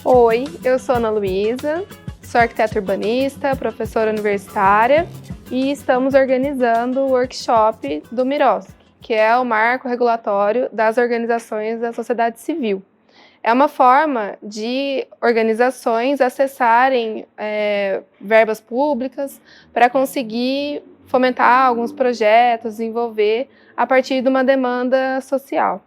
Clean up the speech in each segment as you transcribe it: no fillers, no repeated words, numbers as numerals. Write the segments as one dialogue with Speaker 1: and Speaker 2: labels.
Speaker 1: Oi, eu sou Ana Luísa, sou arquiteta urbanista, professora universitária e estamos organizando o workshop do MIROSC, que é o marco regulatório das organizações da sociedade civil. É uma forma de organizações acessarem verbas públicas para conseguir fomentar alguns projetos, desenvolver a partir de uma demanda social.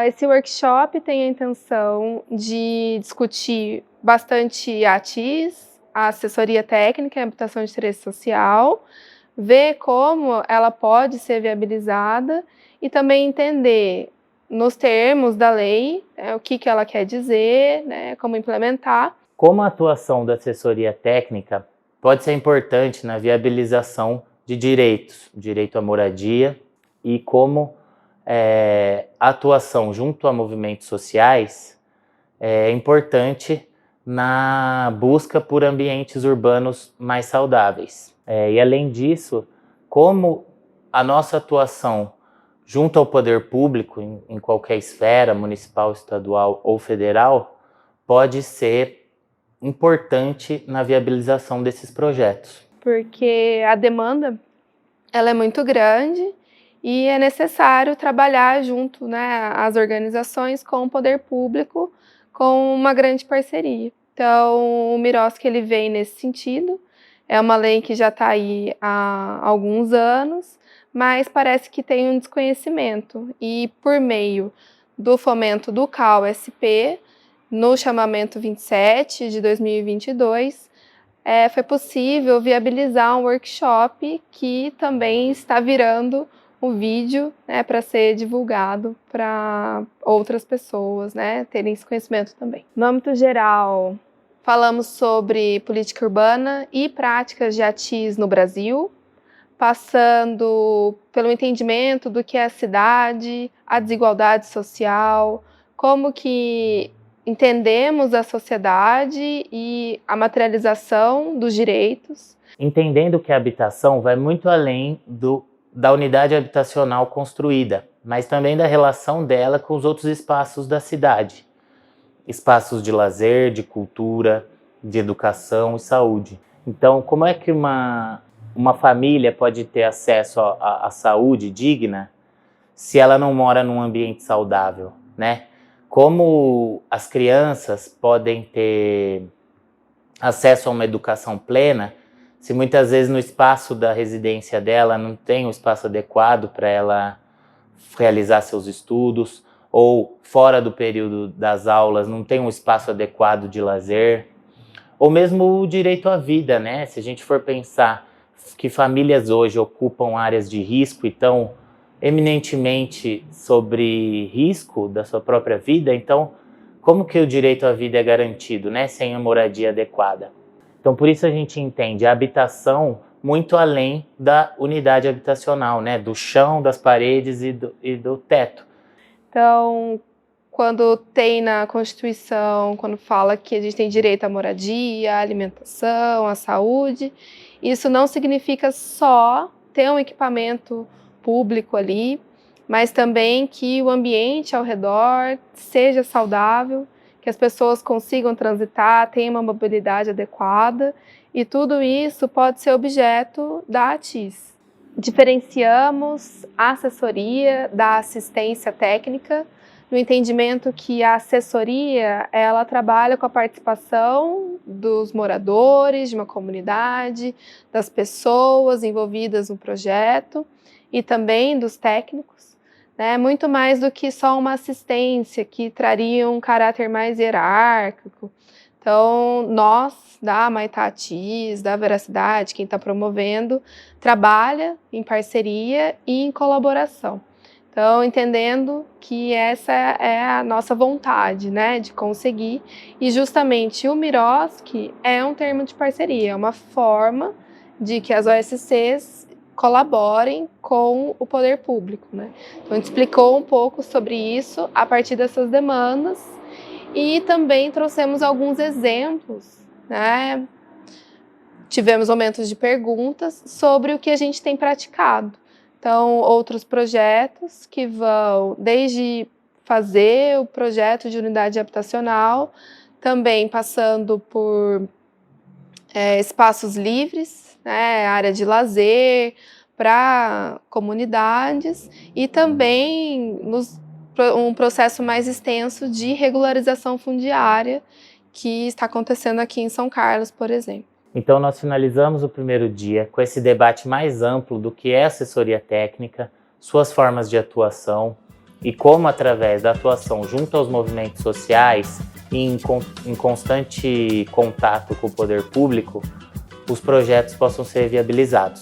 Speaker 1: Esse workshop tem a intenção de discutir bastante a ATIS, a assessoria técnica em habitação de interesse social, ver como ela pode ser viabilizada e também entender nos termos da lei, o que ela quer dizer, como implementar.
Speaker 2: Como a atuação da assessoria técnica pode ser importante na viabilização de direitos, direito à moradia, e como a atuação junto a movimentos sociais é importante na busca por ambientes urbanos mais saudáveis. E além disso, como a nossa atuação junto ao poder público, em qualquer esfera, municipal, estadual ou federal, pode ser importante na viabilização desses projetos.
Speaker 1: Porque a demanda ela é muito grande e é necessário trabalhar junto, às organizações com o poder público, com uma grande parceria. Então, o MIROSC ele vem nesse sentido, é uma lei que já está aí há alguns anos, mas parece que tem um desconhecimento, e por meio do fomento do CAU-SP, no chamamento 27 de 2022, foi possível viabilizar um workshop que também está virando um vídeo para ser divulgado para outras pessoas terem esse conhecimento também. No âmbito geral, falamos sobre política urbana e práticas de ATIS no Brasil, passando pelo entendimento do que é a cidade, a desigualdade social, como que entendemos a sociedade e a materialização dos direitos.
Speaker 2: Entendendo que a habitação vai muito além da unidade habitacional construída, mas também da relação dela com os outros espaços da cidade. Espaços de lazer, de cultura, de educação e saúde. Então, como é que uma família pode ter acesso à saúde digna se ela não mora num ambiente saudável, né? Como as crianças podem ter acesso a uma educação plena se muitas vezes no espaço da residência dela não tem um espaço adequado para ela realizar seus estudos, ou fora do período das aulas não tem um espaço adequado de lazer, ou mesmo o direito à vida, né? Se a gente for pensar que famílias hoje ocupam áreas de risco e estão eminentemente sobre risco da sua própria vida, então como que o direito à vida é garantido, né? Sem a moradia adequada? Então por isso a gente entende a habitação muito além da unidade habitacional, né? Do chão, das paredes e do teto.
Speaker 1: Então, quando tem na Constituição, quando fala que a gente tem direito à moradia, à alimentação, à saúde, isso não significa só ter um equipamento público ali, mas também que o ambiente ao redor seja saudável, que as pessoas consigam transitar, tenham uma mobilidade adequada, e tudo isso pode ser objeto da ATIS. Diferenciamos a assessoria da assistência técnica, no entendimento que a assessoria ela trabalha com a participação dos moradores de uma comunidade, das pessoas envolvidas no projeto e também dos técnicos, muito mais do que só uma assistência que traria um caráter mais hierárquico. Então, nós, da Maitá ATIS, da Veracidade, quem está promovendo, trabalha em parceria e em colaboração. Então, entendendo que essa é a nossa vontade, de conseguir. E justamente o MIROSC é um termo de parceria, é uma forma de que as OSCs colaborem com o poder público, Então, a gente explicou um pouco sobre isso a partir dessas demandas e também trouxemos alguns exemplos, Tivemos momentos de perguntas sobre o que a gente tem praticado. Então, outros projetos que vão desde fazer o projeto de unidade habitacional, também passando por espaços livres, né, área de lazer para comunidades e também um processo mais extenso de regularização fundiária que está acontecendo aqui em São Carlos, por exemplo.
Speaker 2: Então nós finalizamos o primeiro dia com esse debate mais amplo do que é assessoria técnica, suas formas de atuação e como, através da atuação junto aos movimentos sociais e em constante contato com o poder público, os projetos possam ser viabilizados.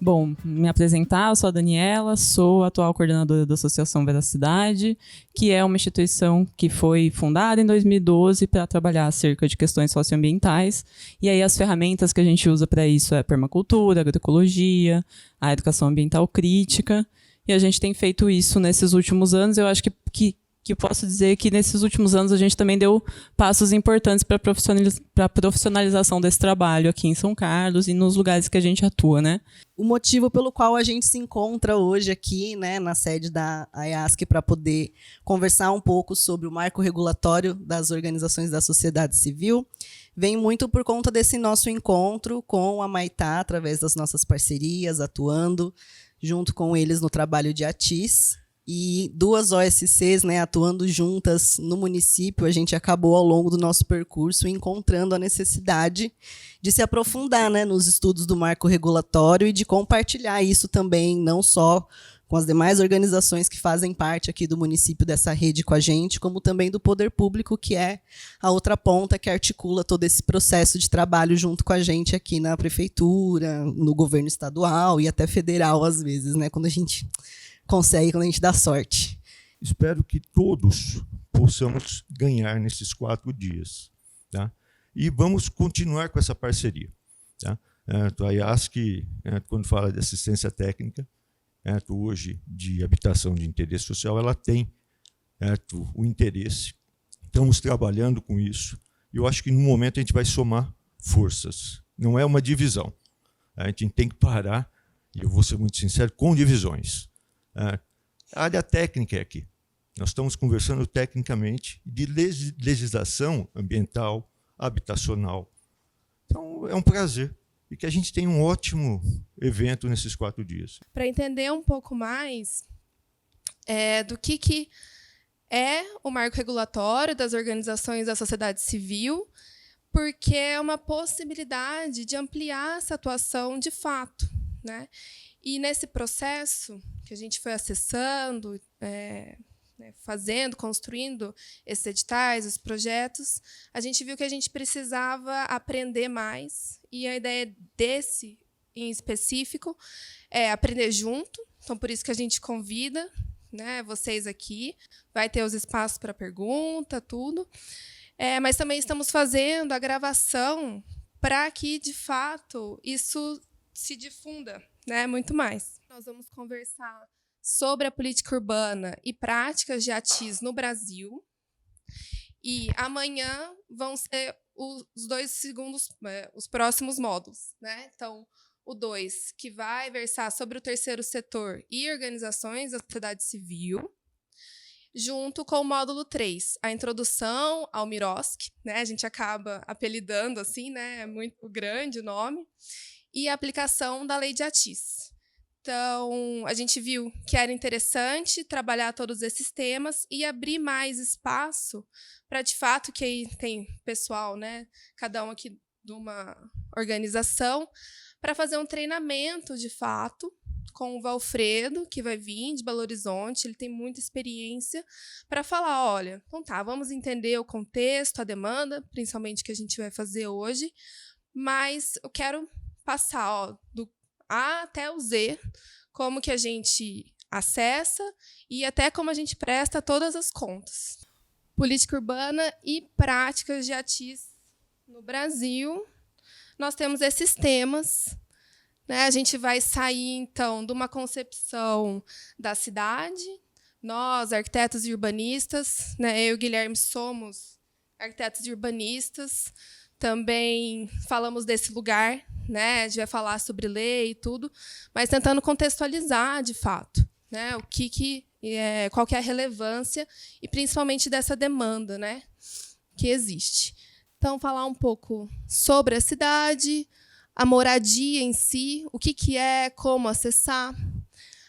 Speaker 3: Bom, me apresentar, eu sou a Daniela, sou a atual coordenadora da Associação Veracidade, que é uma instituição que foi fundada em 2012 para trabalhar acerca de questões socioambientais. E aí as ferramentas que a gente usa para isso é a permacultura, a agroecologia, a educação ambiental crítica. E a gente tem feito isso nesses últimos anos. Eu acho que eu posso dizer que nesses últimos anos a gente também deu passos importantes para a profissionalização desse trabalho aqui em São Carlos e nos lugares que a gente atua, né?
Speaker 4: O motivo pelo qual a gente se encontra hoje aqui, né, na sede da AIASC, para poder conversar um pouco sobre o marco regulatório das organizações da sociedade civil, vem muito por conta desse nosso encontro com a Maitá, através das nossas parcerias, atuando junto com eles no trabalho de ATIS, e duas OSCs, né, atuando juntas no município. A gente acabou, ao longo do nosso percurso, encontrando a necessidade de se aprofundar, né, nos estudos do marco regulatório e de compartilhar isso também, não só com as demais organizações que fazem parte aqui do município dessa rede com a gente, como também do poder público, que é a outra ponta que articula todo esse processo de trabalho junto com a gente aqui na prefeitura, no governo estadual e até federal, às vezes, né, quando a gente consegue, quando a gente dá sorte.
Speaker 5: Espero que todos possamos ganhar nesses 4 dias. Tá? E vamos continuar com essa parceria. Tá? A IASC, quando fala de assistência técnica, hoje de habitação de interesse social, ela tem o interesse. Estamos trabalhando com isso. E eu acho que, no momento, a gente vai somar forças. Não é uma divisão. A gente tem que parar, e eu vou ser muito sincero, com divisões. A área técnica é aqui. Nós estamos conversando tecnicamente de legislação ambiental, habitacional. Então, é um prazer. E que a gente tenha um ótimo evento nesses 4 dias.
Speaker 1: Para entender um pouco mais do que é o marco regulatório das organizações da sociedade civil, porque é uma possibilidade de ampliar essa atuação de fato, né? E nesse processo que a gente foi acessando, fazendo, construindo esses editais, os projetos, a gente viu que a gente precisava aprender mais. E a ideia desse, em específico, é aprender junto. Então, por isso que a gente convida, né, vocês aqui. Vai ter os espaços para pergunta, tudo. Mas também estamos fazendo a gravação para que, de fato, isso se difunda, né, muito mais. Nós vamos conversar sobre a política urbana e práticas de ATIS no Brasil. E amanhã vão ser os próximos módulos, né? Então, o 2, que vai versar sobre o terceiro setor e organizações da sociedade civil, junto com o módulo 3, a introdução ao MIROSC, né? A gente acaba apelidando assim, né? É muito grande o nome, e a aplicação da lei de ATIS. Então, a gente viu que era interessante trabalhar todos esses temas e abrir mais espaço para, de fato, que aí tem pessoal, né, cada um aqui de uma organização, para fazer um treinamento, de fato, com o Valfredo, que vai vir de Belo Horizonte. Ele tem muita experiência para falar, olha, então tá, vamos entender o contexto, a demanda, principalmente que a gente vai fazer hoje, mas eu quero passar do A até o Z, como que a gente acessa e até como a gente presta todas as contas. Política urbana e práticas de ATIS no Brasil. Nós temos esses temas, né? A gente vai sair, então, de uma concepção da cidade. Nós, arquitetos e urbanistas, né? Eu e o Guilherme somos arquitetos e urbanistas. Também falamos desse lugar, né? A gente vai falar sobre lei e tudo, mas tentando contextualizar, de fato, né? O que qual que é a relevância e principalmente dessa demanda, né, que existe. Então, falar um pouco sobre a cidade, a moradia em si, o que é, como acessar,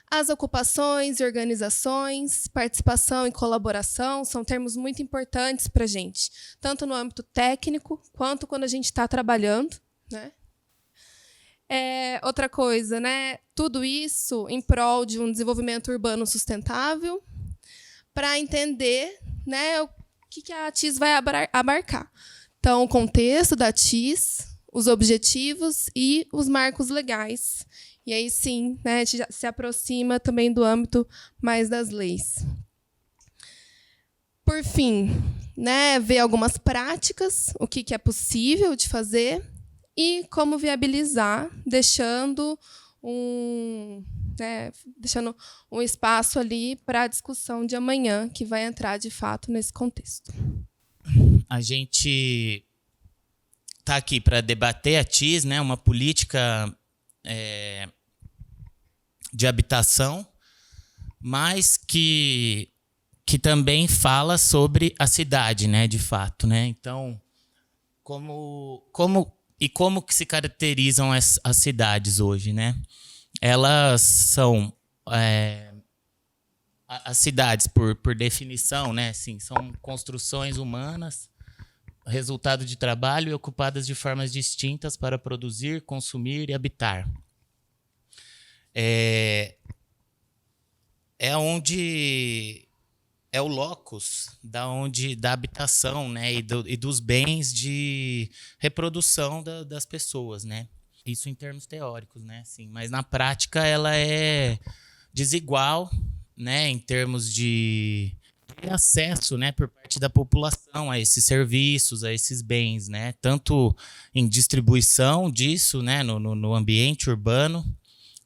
Speaker 1: as ocupações e organizações, participação e colaboração são termos muito importantes para a gente, tanto no âmbito técnico quanto quando a gente está trabalhando, né? Outra coisa, né? Tudo isso em prol de um desenvolvimento urbano sustentável, para entender, né, o que a TIS vai abarcar. Então, o contexto da TIS, os objetivos e os marcos legais. E aí sim, né, a gente se aproxima também do âmbito mais das leis. Por fim, né, ver algumas práticas, o que é possível de fazer e como viabilizar, deixando um espaço ali para a discussão de amanhã, que vai entrar, de fato, nesse contexto.
Speaker 2: A gente está aqui para debater a TIS, né, uma política de habitação, mas que também fala sobre a cidade, né, de fato, né? Então, como que se caracterizam as cidades hoje, né? Elas são as cidades, por definição, né, assim, são construções humanas, resultado de trabalho e ocupadas de formas distintas para produzir, consumir e habitar. É o locus da habitação, né, e dos bens de reprodução das pessoas, né? Isso em termos teóricos, né? Assim, mas na prática ela é desigual, né, em termos de acesso, né, por parte da população a esses serviços, a esses bens, né? Tanto em distribuição disso, né, no ambiente urbano,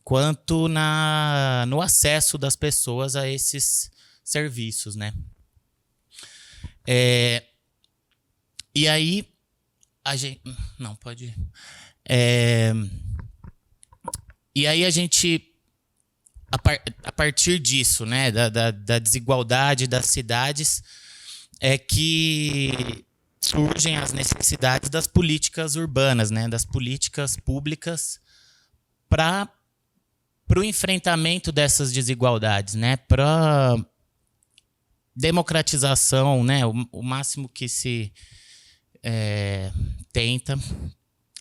Speaker 2: quanto no acesso das pessoas a esses serviços, né? E aí a gente... Não, pode ir. E aí a gente, a partir disso, né, da desigualdade das cidades, é que surgem as necessidades das políticas urbanas, né, das políticas públicas para o enfrentamento dessas desigualdades, né, para democratização, né, o máximo que se tenta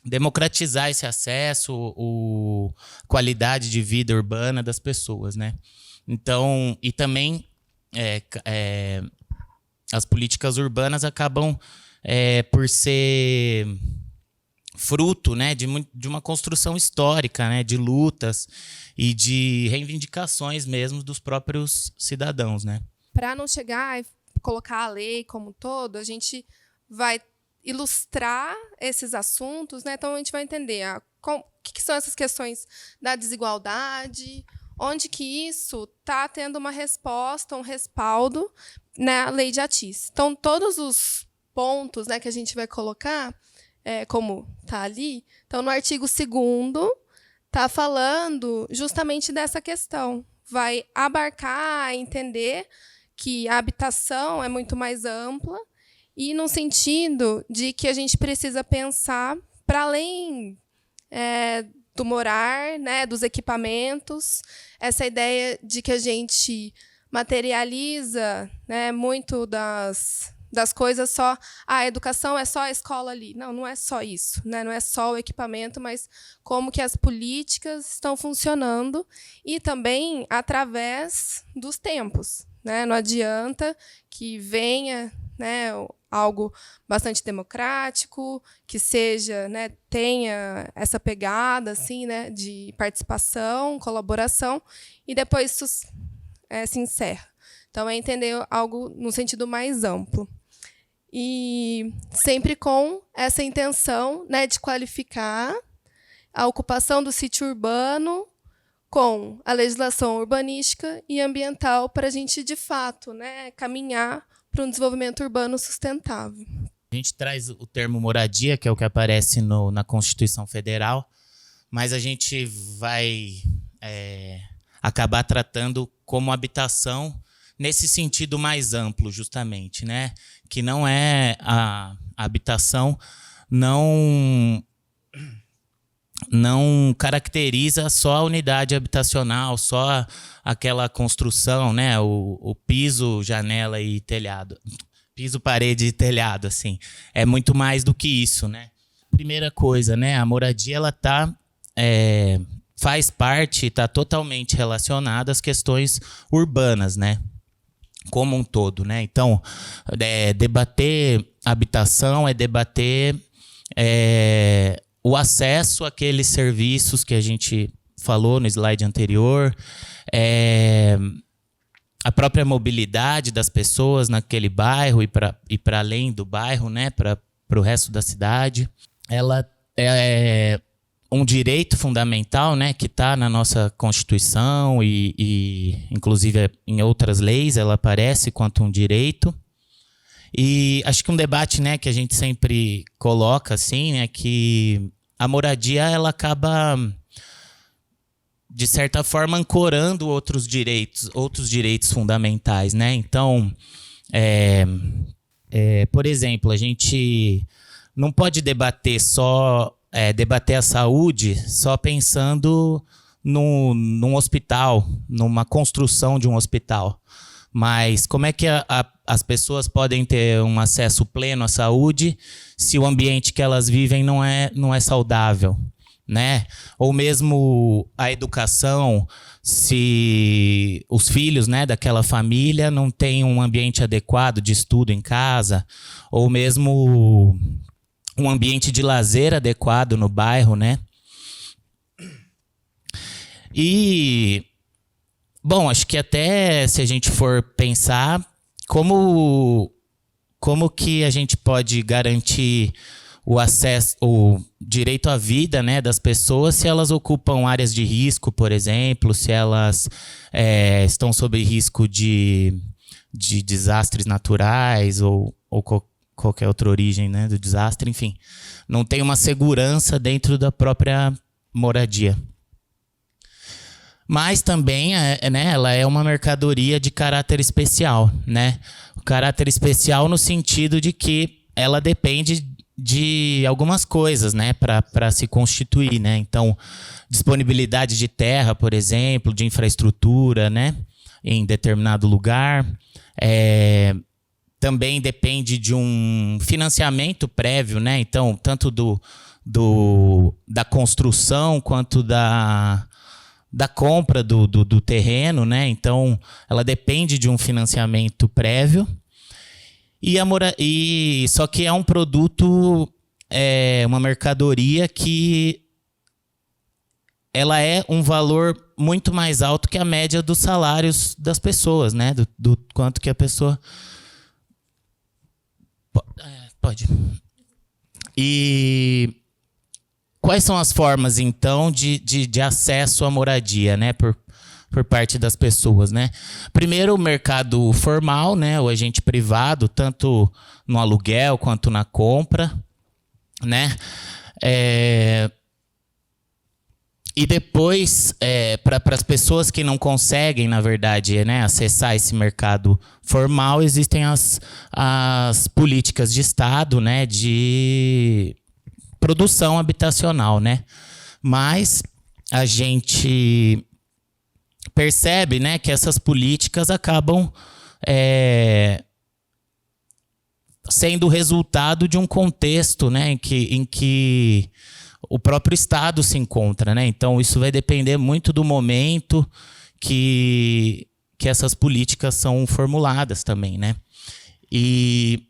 Speaker 2: democratizar esse acesso, qualidade de vida urbana das pessoas, né? Então, e também as políticas urbanas acabam por ser fruto, né, de uma construção histórica, né, de lutas e de reivindicações mesmo dos próprios cidadãos, né?
Speaker 1: Para não chegar e colocar a lei como um todo, a gente vai ilustrar esses assuntos, né? Então a gente vai entender o que são essas questões da desigualdade, onde que isso está tendo uma resposta, um respaldo na lei de ATIS. Então todos os pontos, né, que a gente vai colocar, como está ali, então no artigo 2º está falando justamente dessa questão, vai abarcar, entender que a habitação é muito mais ampla e no sentido de que a gente precisa pensar para além do morar, né, dos equipamentos, essa ideia de que a gente materializa, né, muito das coisas só, a educação é só a escola ali. Não, não é só isso, né? Não é só o equipamento, mas como que as políticas estão funcionando e também através dos tempos, né? Não adianta que venha, né, algo bastante democrático, que seja, né, tenha essa pegada assim, né, de participação, colaboração, e depois isso se encerra. Então, é entender algo no sentido mais amplo. E sempre com essa intenção, né, de qualificar a ocupação do sítio urbano com a legislação urbanística e ambiental para a gente, de fato, né, caminhar para um desenvolvimento urbano sustentável.
Speaker 2: A gente traz o termo moradia, que é o que aparece na Constituição Federal, mas a gente vai acabar tratando como habitação nesse sentido mais amplo, justamente, né? Que não é a habitação, não caracteriza só a unidade habitacional, só aquela construção, né? O piso, janela e telhado. Piso, parede e telhado, assim. É muito mais do que isso, né? Primeira coisa, né? A moradia, ela faz parte, está totalmente relacionada às questões urbanas, né? Como um todo, né? Então, debater habitação é debater o acesso àqueles serviços que a gente falou no slide anterior, a própria mobilidade das pessoas naquele bairro e para além do bairro, né? Para o resto da cidade. Ela é um direito fundamental, né, que está na nossa Constituição e inclusive em outras leis ela aparece quanto um direito. E acho que um debate, né, que a gente sempre coloca assim, né, que a moradia ela acaba de certa forma ancorando outros direitos fundamentais, né? Então, por exemplo, a gente não pode debater a saúde só pensando num hospital, numa construção de um hospital. Mas como é que as pessoas podem ter um acesso pleno à saúde se o ambiente que elas vivem não é saudável, né? Ou mesmo a educação, se os filhos, né, daquela família não têm um ambiente adequado de estudo em casa, ou mesmo um ambiente de lazer adequado no bairro, né? E, bom, acho que até se a gente for pensar como que a gente pode garantir o acesso, o direito à vida, né, das pessoas se elas ocupam áreas de risco, por exemplo, se elas estão sob risco de desastres naturais ou qualquer outra origem, né, do desastre, enfim. Não tem uma segurança dentro da própria moradia. Mas também, né, ela é uma mercadoria de caráter especial, né? O caráter especial no sentido de que ela depende de algumas coisas, né, para se constituir, né? Então, disponibilidade de terra, por exemplo, de infraestrutura, né, em determinado lugar. Também depende de um financiamento prévio, né? Então, tanto da construção quanto da compra do terreno, né? Então, ela depende de um financiamento prévio. Só que é um produto, uma mercadoria que ela é um valor muito mais alto que a média dos salários das pessoas, né? Do quanto que a pessoa... Pode. E quais são as formas, então, de acesso à moradia, né, por parte das pessoas, né? Primeiro, o mercado formal, né, o agente privado, tanto no aluguel quanto na compra, né? E depois, para as pessoas que não conseguem, na verdade, né, acessar esse mercado formal, existem as políticas de Estado, né, de produção habitacional, né? Mas a gente percebe, né, que essas políticas acabam sendo resultado de um contexto, né, em que o próprio Estado se encontra, né? Então, isso vai depender muito do momento que essas políticas são formuladas também, né? E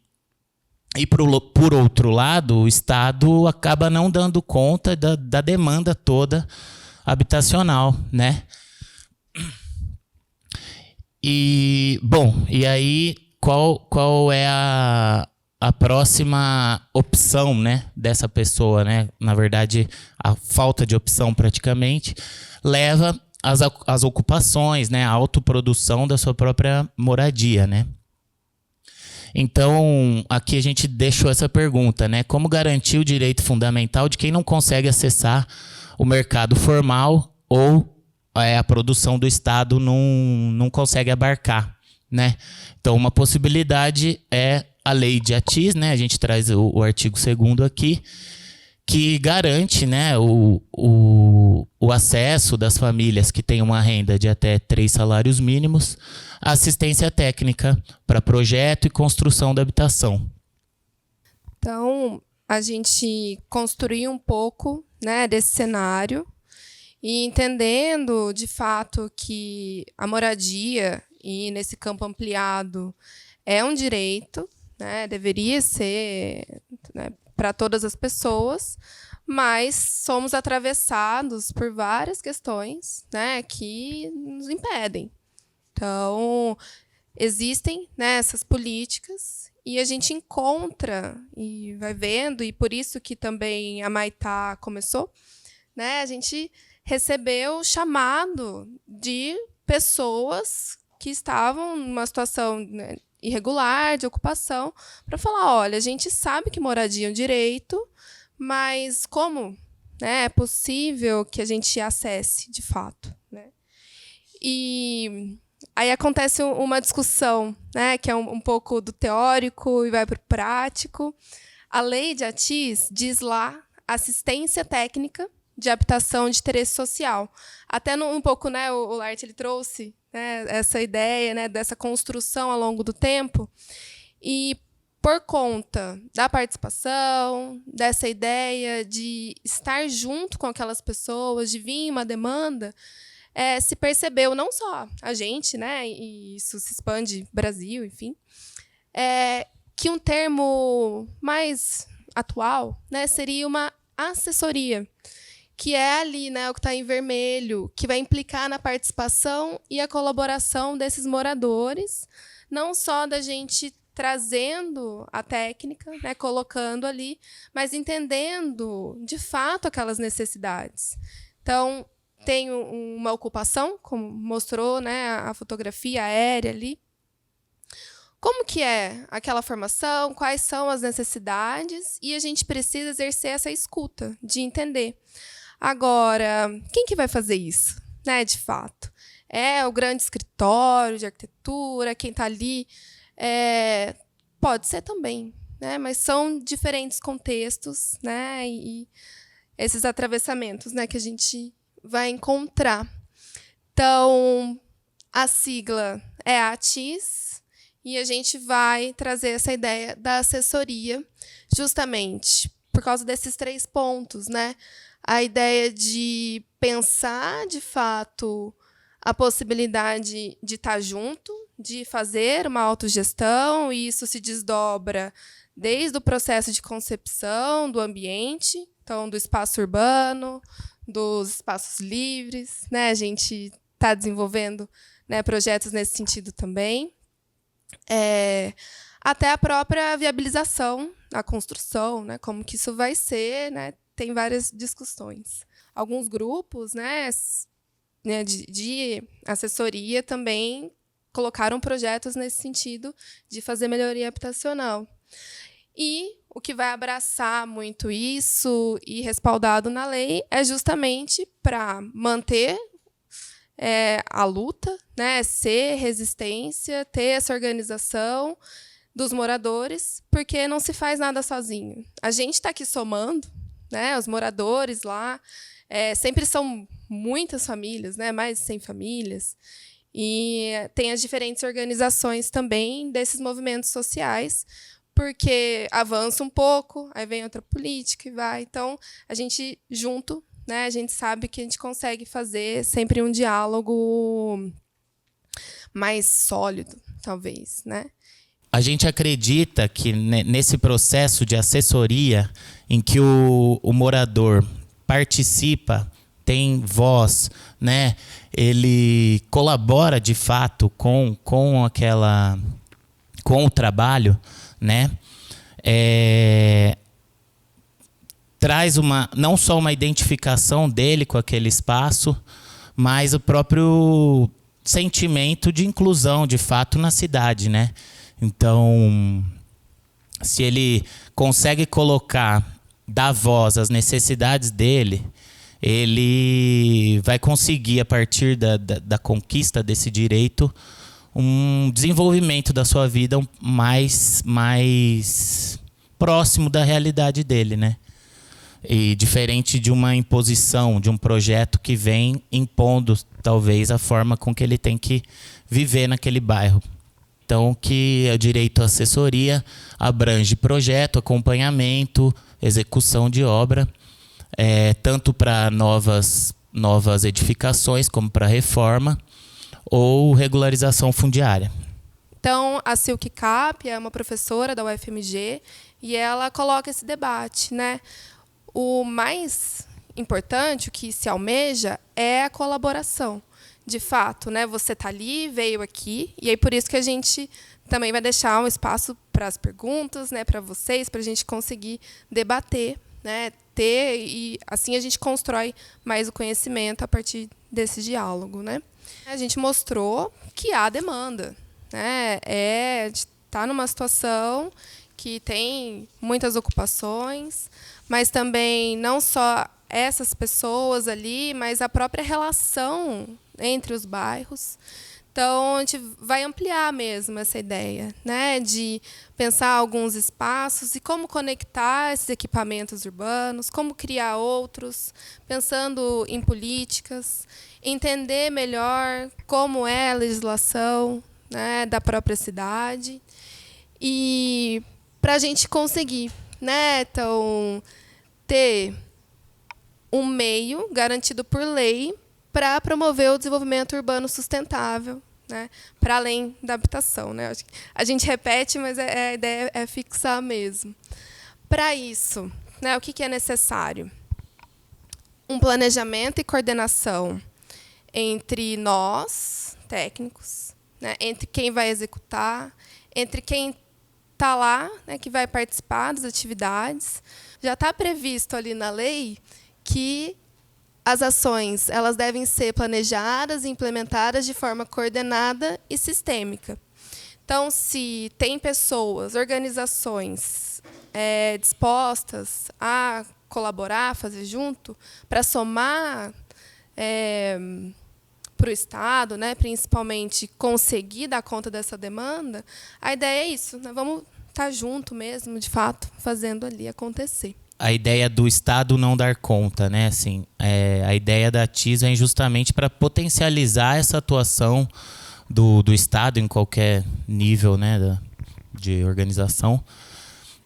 Speaker 2: por outro lado, o Estado acaba não dando conta da demanda toda habitacional, né? E, bom, e aí qual é a próxima opção, né, dessa pessoa, né? Na verdade, a falta de opção praticamente leva às ocupações, né, à autoprodução da sua própria moradia, né? Então, aqui a gente deixou essa pergunta, né? Como garantir o direito fundamental de quem não consegue acessar o mercado formal ou a produção do Estado não consegue abarcar, né? Então, uma possibilidade é a lei de ATIS, né? A gente traz o artigo 2º aqui, que garante, né, o acesso das famílias que têm uma renda de até 3 salários mínimos à assistência técnica para projeto e construção da habitação.
Speaker 1: Então, a gente construiu um pouco, né, desse cenário e entendendo, de fato, que a moradia, e nesse campo ampliado, é um direito, né, deveria ser, né, para todas as pessoas, mas somos atravessados por várias questões, né, que nos impedem. Então, existem, né, essas políticas e a gente encontra e vai vendo, e por isso que também a Maitá começou, né, a gente recebeu chamado de pessoas que estavam numa situação, né, irregular, de ocupação, para falar, olha, a gente sabe que moradia é um direito, mas como, né, é possível que a gente acesse, de fato, né? E aí acontece uma discussão, né, que é um pouco do teórico e vai para o prático. A lei de ATIS diz lá assistência técnica de habitação de interesse social. Até um pouco, né, o Lart ele trouxe, né, essa ideia, né, dessa construção ao longo do tempo. E por conta da participação, dessa ideia de estar junto com aquelas pessoas, de vir uma demanda, se percebeu, não só a gente, né, e isso se expande Brasil, enfim, que um termo mais atual, né, seria uma assessoria, que é ali, né, o que está em vermelho, que vai implicar na participação e a colaboração desses moradores, não só da gente trazendo a técnica, né, colocando ali, mas entendendo, de fato, aquelas necessidades. Então, tem uma ocupação, como mostrou, né, a fotografia aérea ali. Como que é aquela formação, quais são as necessidades, e a gente precisa exercer essa escuta, de entender. Agora, quem que vai fazer isso, né, de fato? É o grande escritório de arquitetura, quem está ali? Pode ser também, né, mas são diferentes contextos, né, e esses atravessamentos, né, que a gente vai encontrar. Então, a sigla é a ATIS, e a gente vai trazer essa ideia da assessoria, justamente por causa desses 3 pontos, né? A ideia de pensar, de fato, a possibilidade de estar junto, de fazer uma autogestão, e isso se desdobra desde o processo de concepção do ambiente, então, do espaço urbano, dos espaços livres, né? A gente está desenvolvendo, né, projetos nesse sentido também. Até a própria viabilização, a construção, né, como que isso vai ser, né? Tem várias discussões. Alguns grupos, né, de assessoria também colocaram projetos nesse sentido de fazer melhoria habitacional. E o que vai abraçar muito isso e respaldado na lei é justamente para manter a luta, né, ser resistência, ter essa organização dos moradores, porque não se faz nada sozinho. A gente está aqui somando, né, os moradores lá, sempre são muitas famílias, né, mais de 100 famílias, e tem as diferentes organizações também desses movimentos sociais, porque avança um pouco, aí vem outra política e vai. Então, a gente junto, né, a gente sabe que a gente consegue fazer sempre um diálogo mais sólido, talvez, né?
Speaker 2: A gente acredita que nesse processo de assessoria, em que o morador participa, tem voz, né, ele colabora de fato com o trabalho, né, traz não só uma identificação dele com aquele espaço, mas o próprio sentimento de inclusão, de fato, na cidade, né? Então, se ele consegue dar voz às necessidades dele, ele vai conseguir, a partir da conquista desse direito, um desenvolvimento da sua vida mais próximo da realidade dele, né? E diferente de uma imposição, de um projeto que vem impondo, talvez, a forma com que ele tem que viver naquele bairro. Então, que o direito à assessoria abrange projeto, acompanhamento, execução de obra, tanto para novas edificações, como para reforma, ou regularização fundiária.
Speaker 1: Então, a Silke Cap é uma professora da UFMG e ela coloca esse debate, né? O mais importante, o que se almeja, é a colaboração. De fato, né? Você está ali, veio aqui, e aí por isso que a gente também vai deixar um espaço para as perguntas, né? Para vocês, para a gente conseguir debater, né? E assim a gente constrói mais o conhecimento a partir desse diálogo, né? A gente mostrou que há demanda, né? Está numa situação que tem muitas ocupações, mas também não só essas pessoas ali, mas a própria relação entre os bairros. Então, a gente vai ampliar mesmo essa ideia, né, de pensar alguns espaços e como conectar esses equipamentos urbanos, como criar outros, pensando em políticas, entender melhor como é a legislação, né, da própria cidade, e para a gente conseguir, né, então, ter um meio garantido por lei para promover o desenvolvimento urbano sustentável, né, para além da habitação, né? Acho que a gente repete, mas a ideia é fixar mesmo. Para isso, né, o que é necessário? Um planejamento e coordenação entre nós, técnicos, né, entre quem vai executar, entre quem está lá, né, que vai participar das atividades. Já está previsto ali na lei que as ações elas devem ser planejadas e implementadas de forma coordenada e sistêmica. Então, se tem pessoas, organizações dispostas a colaborar, a fazer junto, para somar para o Estado, né, principalmente conseguir dar conta dessa demanda, a ideia é isso, né, vamos estar junto mesmo, de fato, fazendo ali acontecer.
Speaker 2: A ideia do Estado não dar conta, né? Assim, a ideia da ATIS é justamente para potencializar essa atuação do Estado em qualquer nível, né, de organização,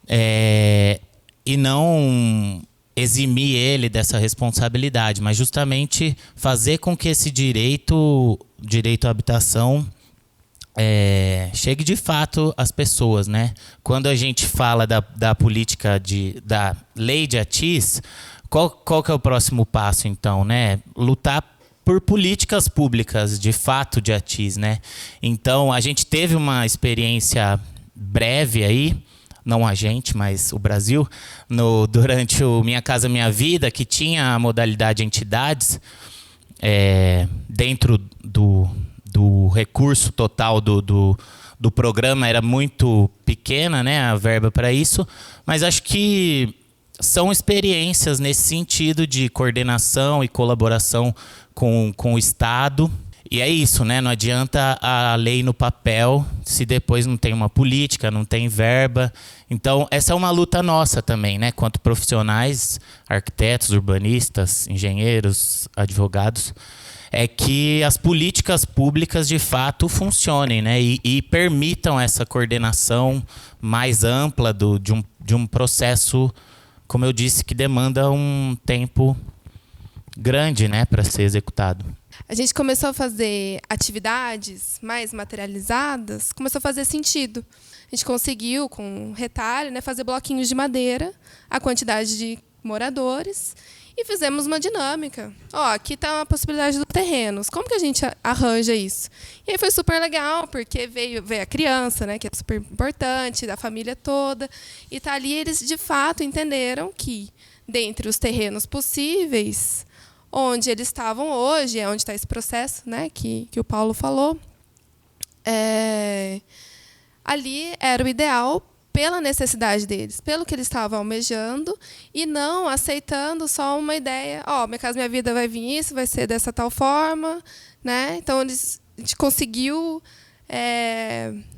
Speaker 2: e não eximir ele dessa responsabilidade, mas justamente fazer com que esse direito à habitação chegue de fato às pessoas, né? Quando a gente fala da política da lei de ATIS, qual que é o próximo passo, então, né? Lutar por políticas públicas, de fato, de ATIS, né? Então, a gente teve uma experiência breve aí, não a gente, mas o Brasil, durante o Minha Casa Minha Vida, que tinha a modalidade entidades, dentro do recurso total do programa era muito pequena, né, a verba para isso, mas acho que são experiências nesse sentido de coordenação e colaboração com o Estado. E é isso, né? Não adianta a lei no papel se depois não tem uma política, não tem verba. Então, essa é uma luta nossa também, né? Quanto profissionais, arquitetos, urbanistas, engenheiros, advogados, é que as políticas públicas de fato funcionem, né? E permitam essa coordenação mais ampla de um processo, como eu disse, que demanda um tempo grande, né, para ser executado.
Speaker 1: A gente começou a fazer atividades mais materializadas, começou a fazer sentido. A gente conseguiu, com retalho, né, fazer bloquinhos de madeira, a quantidade de moradores, e fizemos uma dinâmica. Aqui está a possibilidade dos terrenos. Como que a gente arranja isso? E aí foi super legal, porque veio a criança, né, que é super importante, da família toda, e tá ali eles, de fato, entenderam que, dentre os terrenos possíveis, onde eles estavam hoje, onde está esse processo, né, que o Paulo falou, ali era o ideal pela necessidade deles, pelo que eles estavam almejando, e não aceitando só uma ideia, Minha Casa Minha Vida vai vir isso, vai ser dessa tal forma, né? Então a gente conseguiu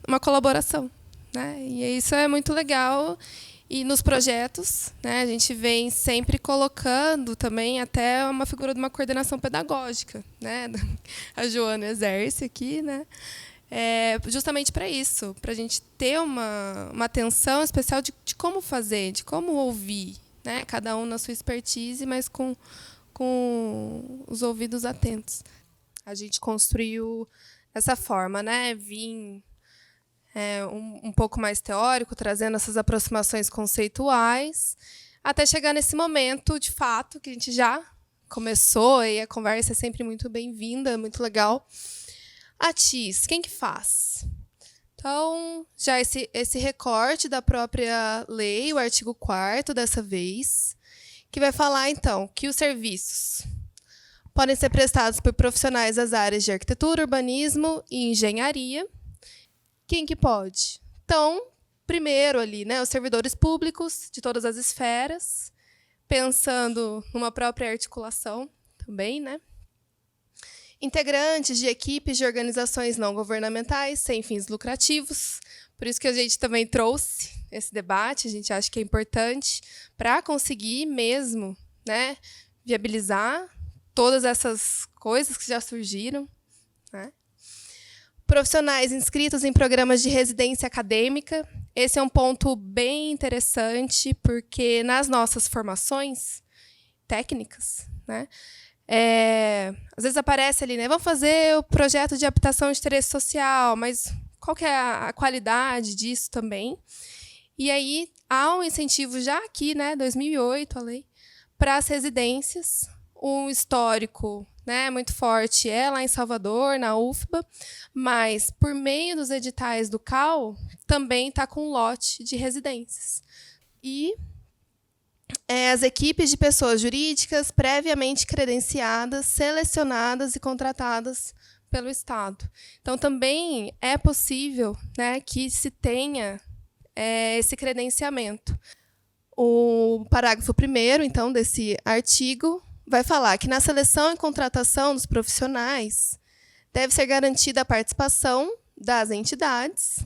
Speaker 1: uma colaboração, né? E isso é muito legal. E nos projetos, né, a gente vem sempre colocando também até uma figura de uma coordenação pedagógica, né? A Joana exerce aqui, né? Justamente para isso, para a gente ter uma atenção especial de como fazer, de como ouvir, né? Cada um na sua expertise, mas com os ouvidos atentos. A gente construiu dessa forma, né? Vim um pouco mais teórico, trazendo essas aproximações conceituais, até chegar nesse momento, de fato, que a gente já começou, e a conversa é sempre muito bem-vinda, muito legal. A TIS, quem que faz? Então, já esse recorte da própria lei, o artigo 4º dessa vez, que vai falar, então, que os serviços podem ser prestados por profissionais das áreas de arquitetura, urbanismo e engenharia. Quem que pode? Então, primeiro ali, né, os servidores públicos de todas as esferas, pensando numa própria articulação também, né? Integrantes de equipes de organizações não governamentais sem fins lucrativos. Por isso que a gente também trouxe esse debate, a gente acha que é importante para conseguir mesmo, né, viabilizar todas essas coisas que já surgiram, né? Profissionais inscritos em programas de residência acadêmica. Esse é um ponto bem interessante, porque nas nossas formações técnicas, né, às vezes aparece ali, né, vamos fazer o projeto de habitação de interesse social, mas qual que é a qualidade disso também? E aí há um incentivo já aqui, né, 2008, a lei, para as residências, um histórico, né, muito forte lá em Salvador, na UFBA, mas, por meio dos editais do CAL, também está com um lote de residências. E as equipes de pessoas jurídicas previamente credenciadas, selecionadas e contratadas pelo Estado. Então, também é possível, né, que se tenha esse credenciamento. O parágrafo 1º, então, desse artigo, vai falar que na seleção e contratação dos profissionais deve ser garantida a participação das entidades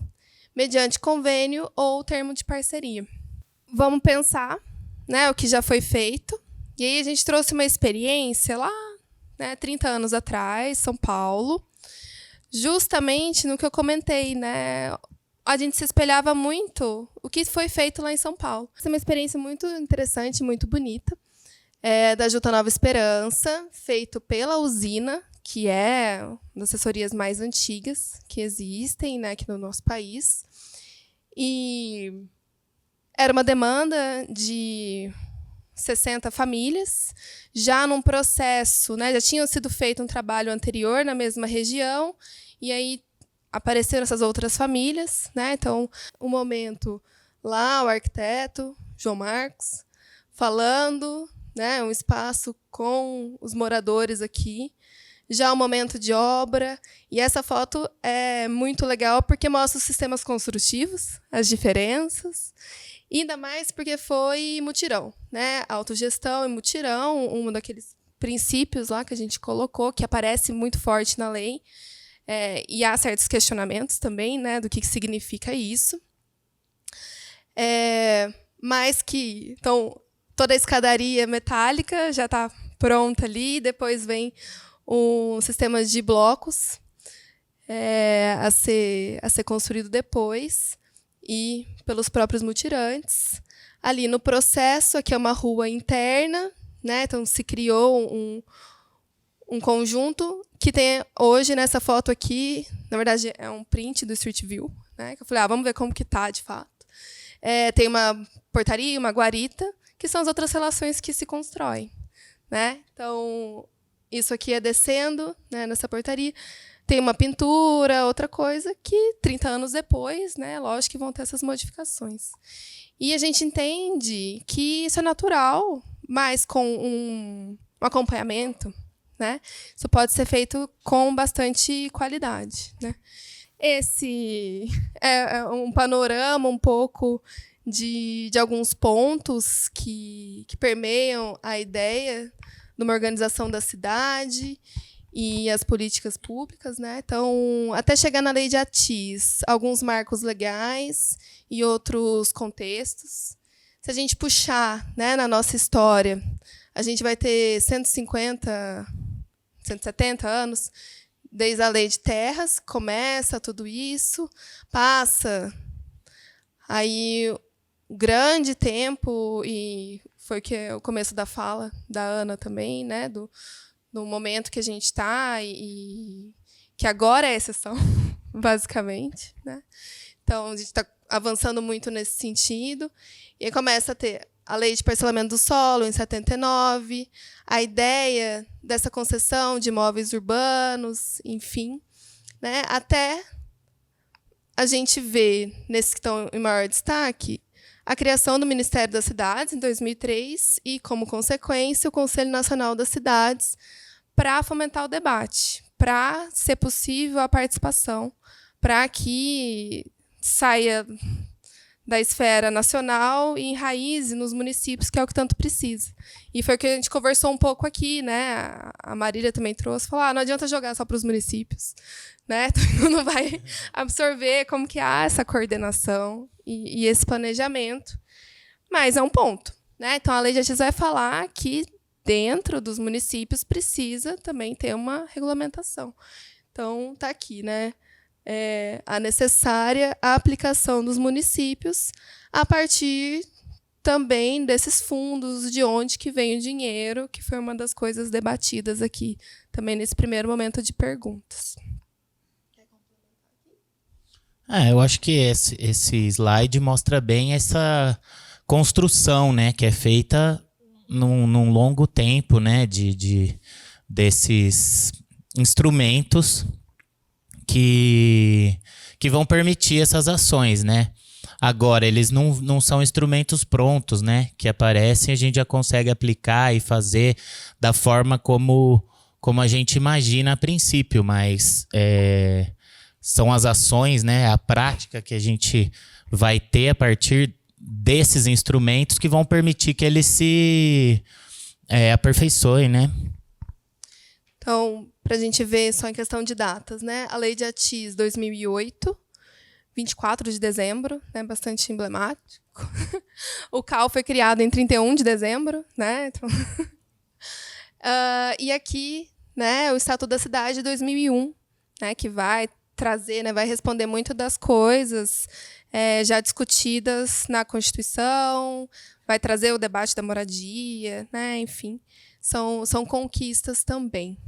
Speaker 1: mediante convênio ou termo de parceria. Vamos pensar, né, o que já foi feito. E aí a gente trouxe uma experiência lá, né, 30 anos atrás, São Paulo, justamente no que eu comentei, né? A gente se espelhava muito o que foi feito lá em São Paulo. Essa é uma experiência muito interessante, muito bonita. Da Juta Nova Esperança, feito pela Usina, que é uma das assessorias mais antigas que existem, né, aqui no nosso país. E era uma demanda de 60 famílias, já num processo, né, já tinha sido feito um trabalho anterior na mesma região, e aí apareceram essas outras famílias, né? Então, um momento lá, o arquiteto João Marcos falando, né, um espaço com os moradores aqui, já um momento de obra, e essa foto é muito legal porque mostra os sistemas construtivos, as diferenças, e ainda mais porque foi mutirão, né? Autogestão e mutirão, um daqueles princípios lá que a gente colocou, que aparece muito forte na lei, e há certos questionamentos também, né, do que significa isso. Mas que, então, toda a escadaria metálica já está pronta ali, depois vem um sistema de blocos a ser construído depois, e pelos próprios mutirantes. Ali no processo, aqui é uma rua interna, né? Então se criou um conjunto que tem hoje nessa foto aqui, na verdade é um print do Street View, né? Que eu falei, vamos ver como que está de fato. Tem uma portaria, uma guarita, que são as outras relações que se constroem, né? Então, isso aqui é descendo, né, nessa portaria. Tem uma pintura, outra coisa, que 30 anos depois, né, lógico que vão ter essas modificações. E a gente entende que isso é natural, mas com um acompanhamento, né, isso pode ser feito com bastante qualidade, né. esse é um panorama um pouco de alguns pontos que permeiam a ideia de uma organização da cidade e as políticas públicas, né? Então, até chegar na Lei de Atis, alguns marcos legais e outros contextos. Se a gente puxar, né, na nossa história, a gente vai ter 150, 170 anos, desde a Lei de Terras, começa tudo isso, passa aí um grande tempo, e foi que é o começo da fala da Ana também, né, do momento que a gente está, e que agora é exceção, basicamente, né? Então, a gente está avançando muito nesse sentido, e aí começa a ter a Lei de Parcelamento do Solo, em 79, a ideia dessa concessão de imóveis urbanos, enfim, né? Até a gente vê, nesses que estão em maior destaque, a criação do Ministério das Cidades, em 2003, e, como consequência, o Conselho Nacional das Cidades, para fomentar o debate, para ser possível a participação, para que saia da esfera nacional e enraize nos municípios, que é o que tanto precisa. E foi o que a gente conversou um pouco aqui, né? A Marília também trouxe, falou, não adianta jogar só para os municípios, né? Não vai absorver como que há essa coordenação e esse planejamento. Mas é um ponto, né? Então, a Lei de Atis vai falar que dentro dos municípios precisa também ter uma regulamentação. Então, está aqui, né? A necessária aplicação dos municípios a partir também desses fundos, de onde que vem o dinheiro, que foi uma das coisas debatidas aqui também nesse primeiro momento de perguntas.
Speaker 2: Eu acho que esse slide mostra bem essa construção, né, que é feita num longo tempo, né, desses instrumentos que vão permitir essas ações, né? Agora, eles não são instrumentos prontos, né? Que aparecem, a gente já consegue aplicar e fazer da forma como a gente imagina a princípio, mas são as ações, né? A prática que a gente vai ter a partir desses instrumentos que vão permitir que eles se aperfeiçoem, né?
Speaker 1: Então, para a gente ver só em questão de datas, né? A Lei de Atis 2008, 24 de dezembro, né? Bastante emblemático. O CAL foi criado em 31 de dezembro, né? Então, e aqui, né, o Estatuto da Cidade de 2001, né, que vai trazer, né, vai responder muito das coisas já discutidas na Constituição, vai trazer o debate da moradia, né? Enfim, são conquistas também.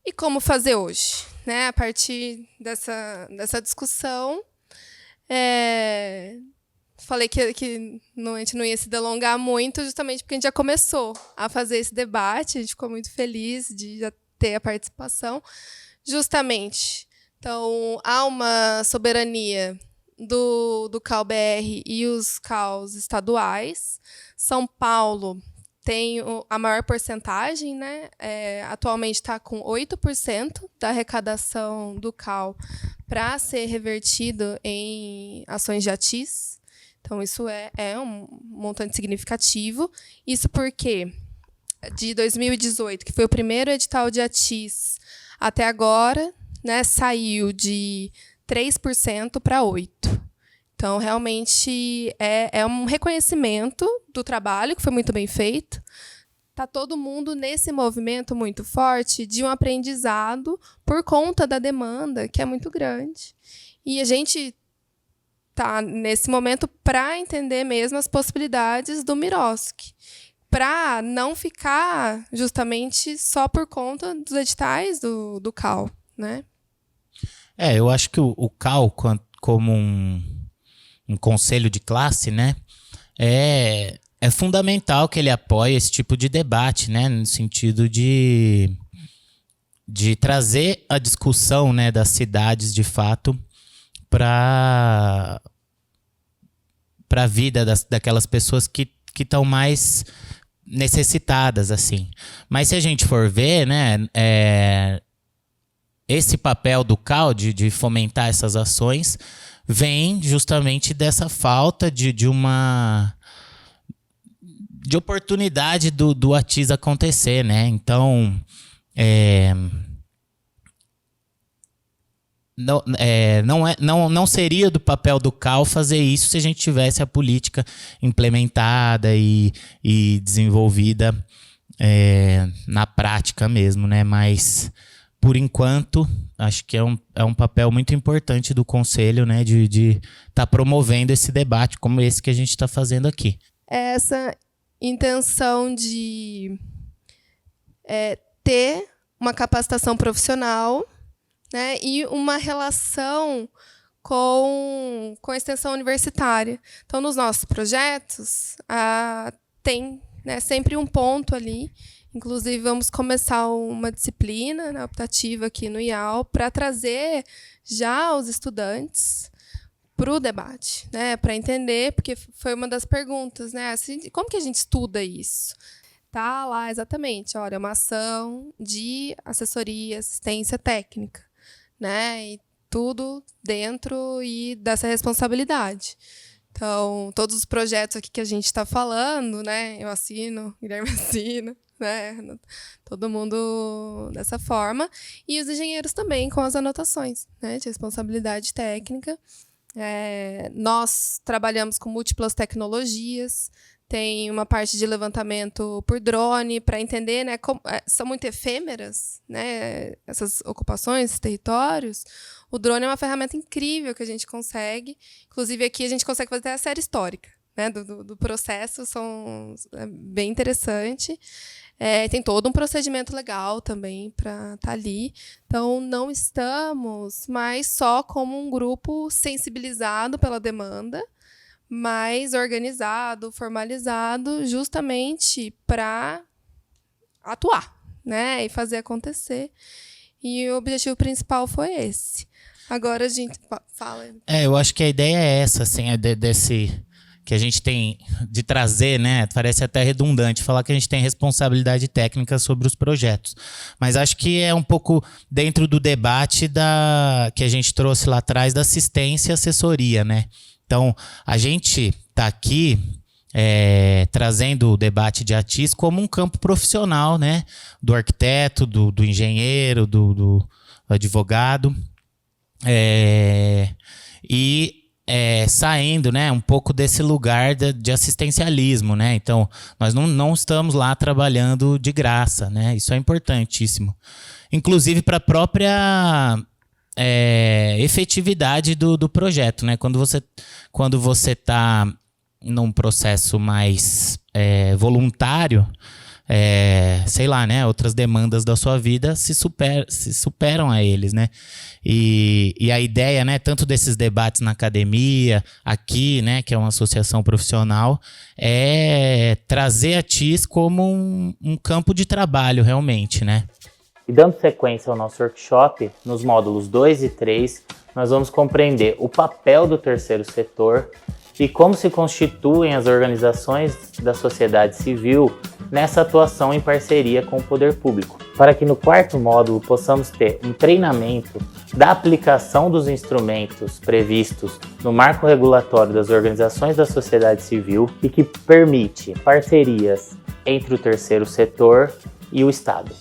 Speaker 1: E como fazer hoje? Né? A partir dessa discussão, falei que a gente não ia se delongar muito, justamente porque a gente já começou a fazer esse debate, a gente ficou muito feliz de já ter a participação, justamente. Então, há uma soberania do CAL-BR e os CAUs estaduais. São Paulo tem a maior porcentagem, né? Atualmente está com 8% da arrecadação do CAL para ser revertido em ações de Atis. Então, isso é um montante significativo. Isso porque, de 2018, que foi o primeiro edital de Atis, até agora, né, saiu de 3% para 8%. Então, realmente, é um reconhecimento do trabalho, que foi muito bem feito. Está todo mundo nesse movimento muito forte de um aprendizado por conta da demanda, que é muito grande. E a gente está nesse momento para entender mesmo as possibilidades do Miroski, para não ficar justamente só por conta dos editais do CAL, né?
Speaker 2: Eu acho que o CAL, como um conselho de classe, né, é fundamental que ele apoie esse tipo de debate, né, no sentido de trazer a discussão, né, das cidades, de fato, para a vida daquelas pessoas que estão mais necessitadas, assim. Mas se a gente for ver, né, esse papel do CAL, de fomentar essas ações, vem justamente dessa falta de oportunidade do ATIS acontecer, né? Então, não seria do papel do CAL fazer isso se a gente tivesse a política implementada e desenvolvida na prática mesmo, né? Mas, por enquanto, acho que é um papel muito importante do Conselho, né? De estar promovendo esse debate como esse que a gente está fazendo aqui.
Speaker 1: Essa intenção de ter uma capacitação profissional, né, e uma relação com a extensão universitária. Então, nos nossos projetos, tem, né, sempre um ponto ali. Inclusive, vamos começar uma disciplina, né, optativa aqui no IAL para trazer já os estudantes para o debate, né, para entender, porque foi uma das perguntas, né, assim, como que a gente estuda isso? Tá lá exatamente, olha, uma ação de assessoria, assistência técnica, né, e tudo dentro e dessa responsabilidade. Então, todos os projetos aqui que a gente está falando, né, eu assino, Guilherme assina, né, todo mundo dessa forma, e os engenheiros também com as anotações, né, de responsabilidade técnica. Nós trabalhamos com múltiplas tecnologias, tem uma parte de levantamento por drone para entender, né, como são muito efêmeras, né, essas ocupações, esses territórios. O drone é uma ferramenta incrível que a gente consegue. Inclusive, aqui a gente consegue fazer até a série histórica, né, do processo, é bem interessante. Tem todo um procedimento legal também para estar ali. Então, não estamos mais só como um grupo sensibilizado pela demanda, mais organizado, formalizado, justamente para atuar, né, e fazer acontecer. E o objetivo principal foi esse. Agora a gente fala.
Speaker 2: Eu acho que a ideia é essa, assim, desse que a gente tem de trazer, né? Parece até redundante falar que a gente tem responsabilidade técnica sobre os projetos. Mas acho que é um pouco dentro do debate que a gente trouxe lá atrás da assistência e assessoria, né? Então, a gente está aqui trazendo o debate de ATIS como um campo profissional, né? Do arquiteto, do engenheiro, do advogado. Saindo, né, um pouco desse lugar de assistencialismo, né? Então, nós não estamos lá trabalhando de graça, né? Isso é importantíssimo. Inclusive para a própria efetividade do projeto, né? Quando você está num processo mais voluntário, sei lá, né? Outras demandas da sua vida se superam a eles, né? E a ideia, né, tanto desses debates na academia, aqui, né, que é uma associação profissional, é trazer a TIS como um campo de trabalho, realmente, né? E dando sequência ao nosso workshop, nos módulos 2 e 3, nós vamos compreender o papel do terceiro setor e como se constituem as organizações da sociedade civil nessa atuação em parceria com o poder público, para que no quarto módulo possamos ter um treinamento da aplicação dos instrumentos previstos no marco regulatório das organizações da sociedade civil e que permite parcerias entre o terceiro setor e o Estado.